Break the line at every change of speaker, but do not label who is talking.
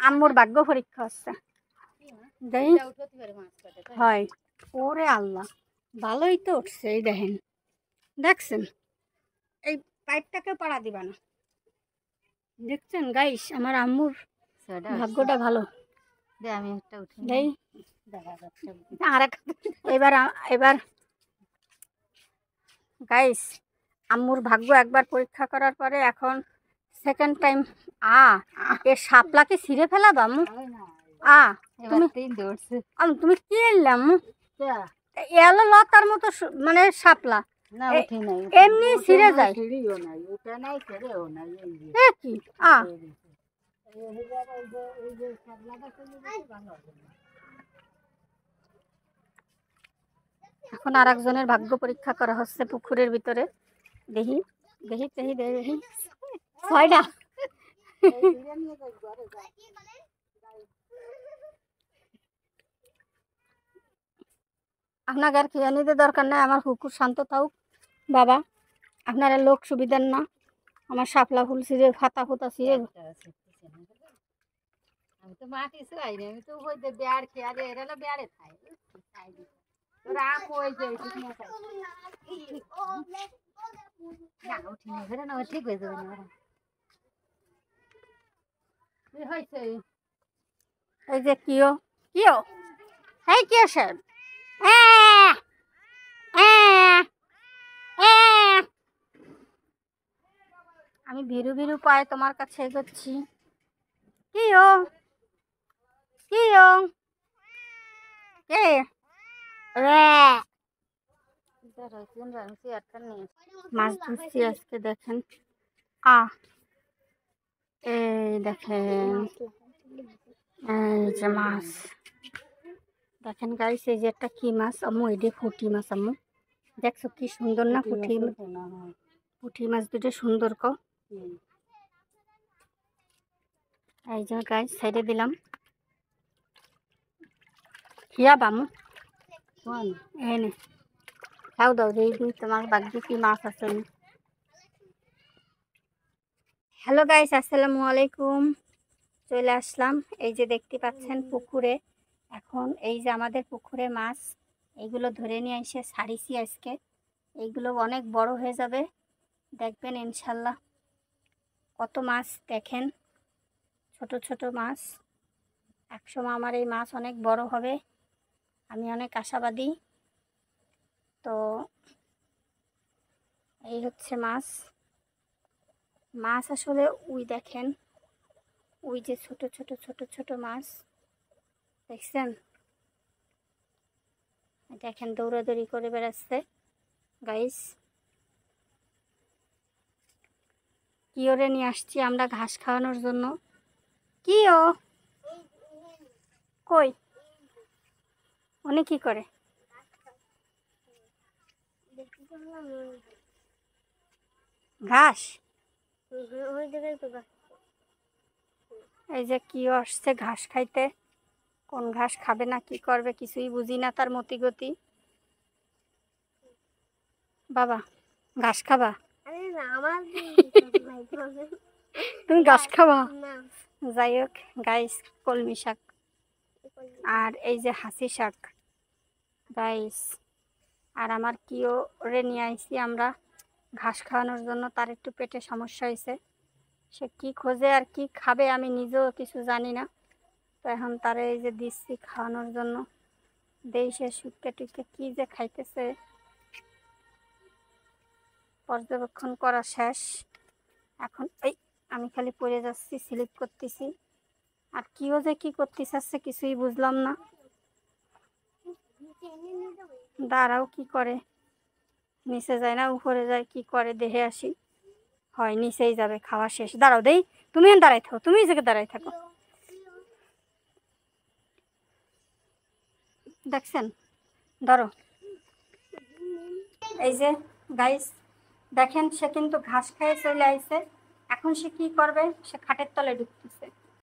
আম্মুর ভাগ্য পরীক্ষা হচ্ছে হয়। ওরে আল্লাহ, ভালোই তো উঠছে। এই দেখেন, দেখছেন এই পাইপটাকে পাড়া দিবা না। দেখছেন গাইস, আমার আম্মুর ভাগ্যটা ভালো।
আমি একটা উঠে
দেই আর এবার এবার গাইস, আম্মুর ভাগ্য একবার পরীক্ষা করার পরে এখন সেকেন্ড টাইম এ শাপলাকে ছিঁড়ে ফেলাবা আম্মু? তুমি কি এলাম এলো লতার মতো মানে শাপলা এমনি ছিঁড়ে যায় কি? এখন আর একজনের ভাগ্য পরীক্ষা করা হচ্ছে পুকুরের ভিতরে। দেখি দেখি দেখি দেখি ছয়টা। আপনাকে আর খেয়ে নিতে দরকার নাই, আমার পুকুর শান্ত থাকুক বাবা। আপনারা লোক সুবিধার না, আমার শাপলা ফুল ছিঁড়ে ফাতা ফুতা ছিঁড়ে।
আমি তো মাটি ছিলাই না, আমি তো ওই যে বেড় খেয়ে এরা বেড়ে খাই। তোরা কই যে ঠিক হয়ে যাবে না। হয়েছে
এই যে কিও কিও এই কি আছে আমি ভিরু ভিরু পায়ে তোমার কাছে এগোচ্ছি। কিও কিও কে মাছ ধরছি আজকে। দেখেন এই দেখেন, এই যে মাছ দেখেন গাইস, এই যে একটা কি মাছ আম্মু? এটি পুঁটি মাছ আম্মু। দেখছো কি সুন্দর না? পুঁটি মাছ দুটো সুন্দর কও। এই যে গাইস সাইডে দিলাম। খিয়া বামু এনে খাও দাও দিদি, তোমার বাকি কি মাছ আছে। হ্যালো গাইস, আসসালামু আলাইকুম। চলে আসলাম, এই যে দেখতে পাচ্ছেন পুকুরে। এখন এই যে আমাদের পুকুরে মাছ, এইগুলো ধরে নিয়ে এসে ছাড়িছি আজকে। এইগুলো অনেক বড় হয়ে যাবে, দেখবেন ইনশাল্লাহ। কত মাছ দেখেন, ছোট ছোট মাছ। একসময় আমার এই মাছ অনেক বড় হবে, আমি অনেক আশাবাদী। তো এই হচ্ছে মাছ। মাছ আসলে ওই দেখেন, ওই যে ছোট ছোট ছোট ছোট মাছ দেখছেন? দেখেন দৌড়াদৌড়ি করে বেড়াচ্ছে গাইস। কিওরে নিয়ে আসছি আমরা ঘাস খাওয়ানোর জন্য। কিও কই? উনি কি করে? ঘাস। এই যে কিও আসছে ঘাস খাইতে। কোন ঘাস খাবে না কি করবে কিছুই বুঝি না তার মতি গতি। বাবা ঘাস খাবা? তুমি ঘাস খাবা? যাই হোক গাইস, কলমি শাক আর এই যে হাসি শাক গাইস। আর আমার কিও রে নিয়ে আইছি আমরা ঘাস খাওয়ানোর জন্য। তার একটু পেটে সমস্যা হয়েছে, সে কি খোঁজে আর কি খাবে আমি নিজেও কিছু জানি না। তো এখন তারে এই যে দিচ্ছি খাওয়ানোর জন্য। দেই সে শুটকে টুটকে কি যে খাইতেছে। পর্যবেক্ষণ করা শেষ। এখন এই আমি খালি পড়ে যাচ্ছি, স্লিপ করতেছি। আর কিও যে কি করতে চাচ্ছে কিছুই বুঝলাম না। দাঁড়াও কি করে, নিচে যায় না উপরে যায়, কি করে দেখে আসি। হয় নিচেই যাবে, খাওয়া শেষ। দাঁড়াও দেই, তুমি দাঁড়াই থাকো, তুমি এই জায়গায় দাঁড়াই থাকো। দেখছেন? ধরো। এই যে গাইস দেখেন, সে কিন্তু ঘাস খেয়ে চলে আইছে। এখন সে কি করবে? সে খাটের তলে ঢুকতেছে।